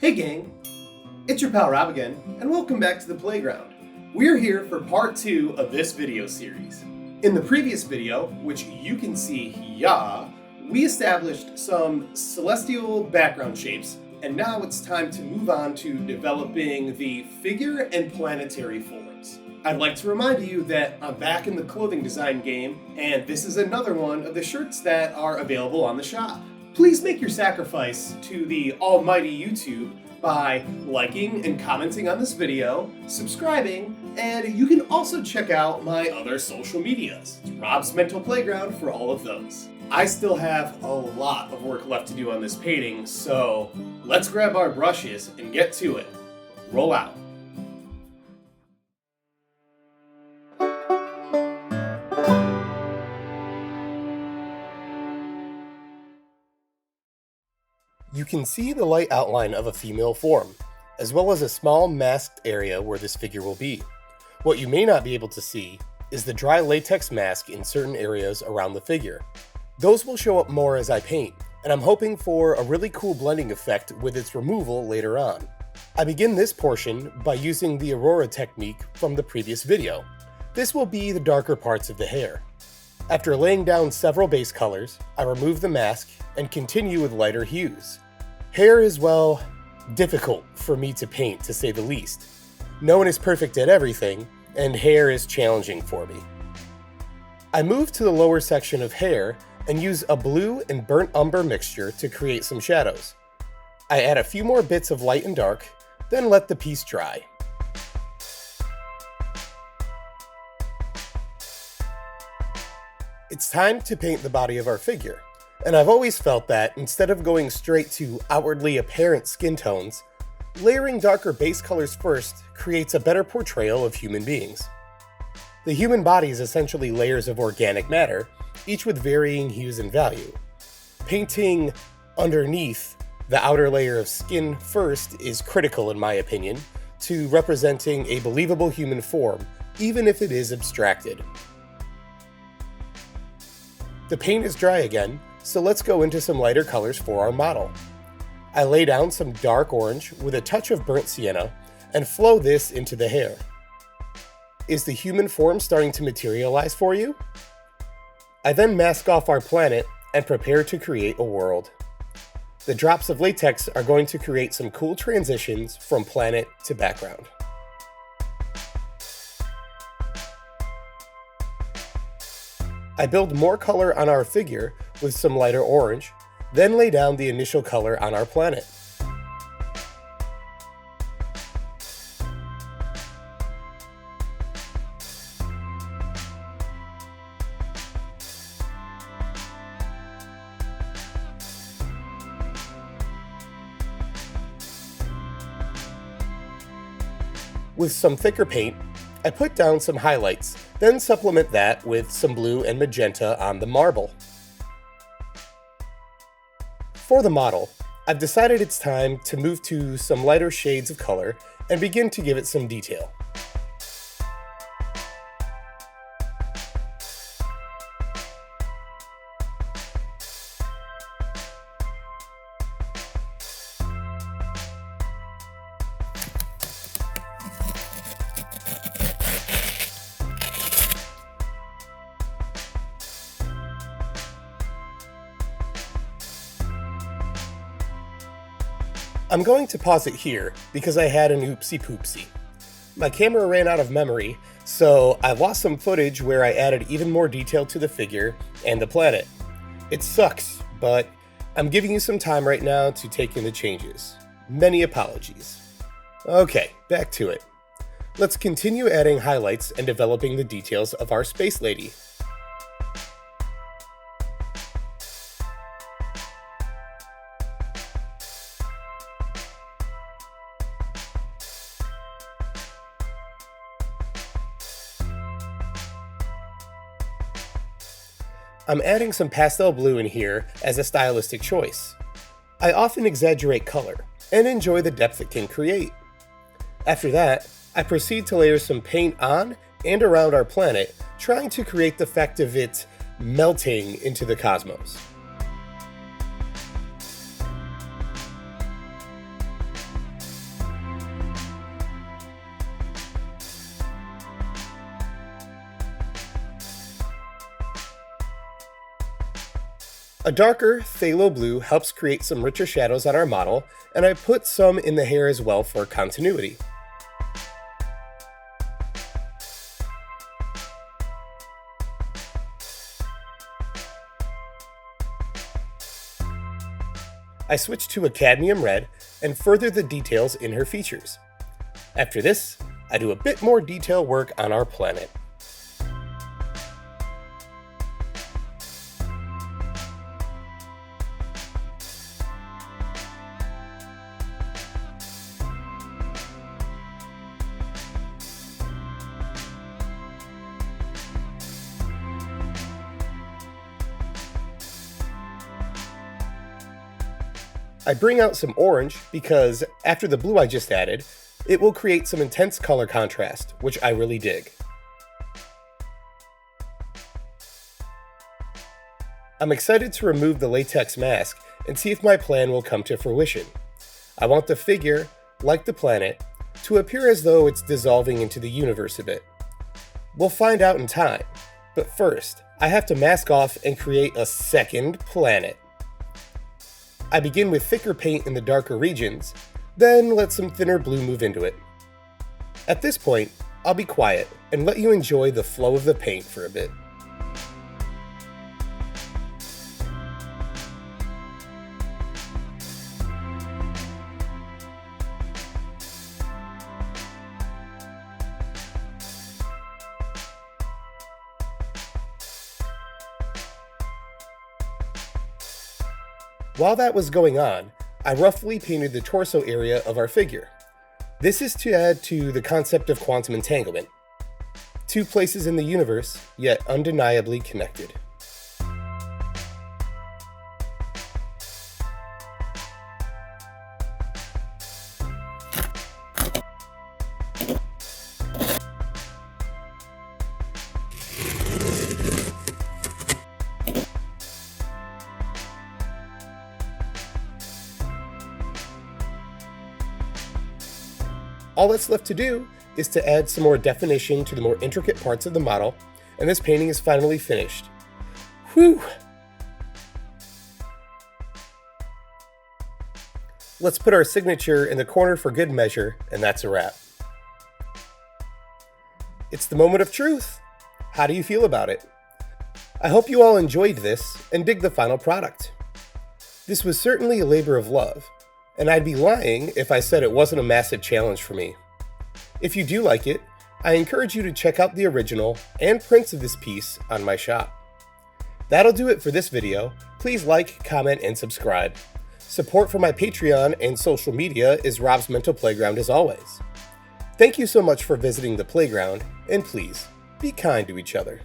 Hey gang, it's your pal Rob again, and welcome back to the playground. We're here for part 2 of this video series. In the previous video, which you can see here, we established some celestial background shapes, and now it's time to move on to developing the figure and planetary forms. I'd like to remind you that I'm back in the clothing design game, and this is another one of the shirts that are available on the shop. Please make your sacrifice to the almighty YouTube by liking and commenting on this video, subscribing, and you can also check out my other social medias. It's Rob's Mental Playground for all of those. I still have a lot of work left to do on this painting, so let's grab our brushes and get to it. Roll out. You can see the light outline of a female form, as well as a small masked area where this figure will be. What you may not be able to see is the dry latex mask in certain areas around the figure. Those will show up more as I paint, and I'm hoping for a really cool blending effect with its removal later on. I begin this portion by using the Aurora technique from the previous video. This will be the darker parts of the hair. After laying down several base colors, I remove the mask and continue with lighter hues. Hair is, well, difficult for me to paint, to say the least. No one is perfect at everything, and hair is challenging for me. I move to the lower section of hair and use a blue and burnt umber mixture to create some shadows. I add a few more bits of light and dark, then let the piece dry. It's time to paint the body of our figure, and I've always felt that instead of going straight to outwardly apparent skin tones, layering darker base colors first creates a better portrayal of human beings. The human body is essentially layers of organic matter, each with varying hues and value. Painting underneath the outer layer of skin first is critical, in my opinion, to representing a believable human form, even if it is abstracted. The paint is dry again, so let's go into some lighter colors for our model. I lay down some dark orange with a touch of burnt sienna and flow this into the hair. Is the human form starting to materialize for you? I then mask off our planet and prepare to create a world. The drops of latex are going to create some cool transitions from planet to background. I build more color on our figure with some lighter orange, then lay down the initial color on our planet. With some thicker paint, I put down some highlights, then supplement that with some blue and magenta on the marble. For the model, I've decided it's time to move to some lighter shades of color and begin to give it some detail. I'm going to pause it here because I had an oopsie poopsie. My camera ran out of memory, so I lost some footage where I added even more detail to the figure and the planet. It sucks, but I'm giving you some time right now to take in the changes. Many apologies. Okay, back to it. Let's continue adding highlights and developing the details of our space lady. I'm adding some pastel blue in here as a stylistic choice. I often exaggerate color and enjoy the depth it can create. After that, I proceed to layer some paint on and around our planet, trying to create the effect of it melting into the cosmos. A darker phthalo blue helps create some richer shadows on our model, and I put some in the hair as well for continuity. I switched to a cadmium red and further the details in her features. After this, I do a bit more detail work on our planet. I bring out some orange because, after the blue I just added, it will create some intense color contrast, which I really dig. I'm excited to remove the latex mask and see if my plan will come to fruition. I want the figure, like the planet, to appear as though it's dissolving into the universe a bit. We'll find out in time, but first, I have to mask off and create a second planet. I begin with thicker paint in the darker regions, then let some thinner blue move into it. At this point, I'll be quiet and let you enjoy the flow of the paint for a bit. While that was going on, I roughly painted the torso area of our figure. This is to add to the concept of quantum entanglement. Two places in the universe, yet undeniably connected. All that's left to do is to add some more definition to the more intricate parts of the model, and this painting is finally finished. Whew! Let's put our signature in the corner for good measure, and that's a wrap. It's the moment of truth. How do you feel about it? I hope you all enjoyed this and dig the final product. This was certainly a labor of love, and I'd be lying if I said it wasn't a massive challenge for me. If you do like it, I encourage you to check out the original and prints of this piece on my shop. That'll do it for this video. Please like, comment, and subscribe. Support for my Patreon and social media is RobsMentalPlayground as always. Thank you so much for visiting the playground, and please, be kind to each other.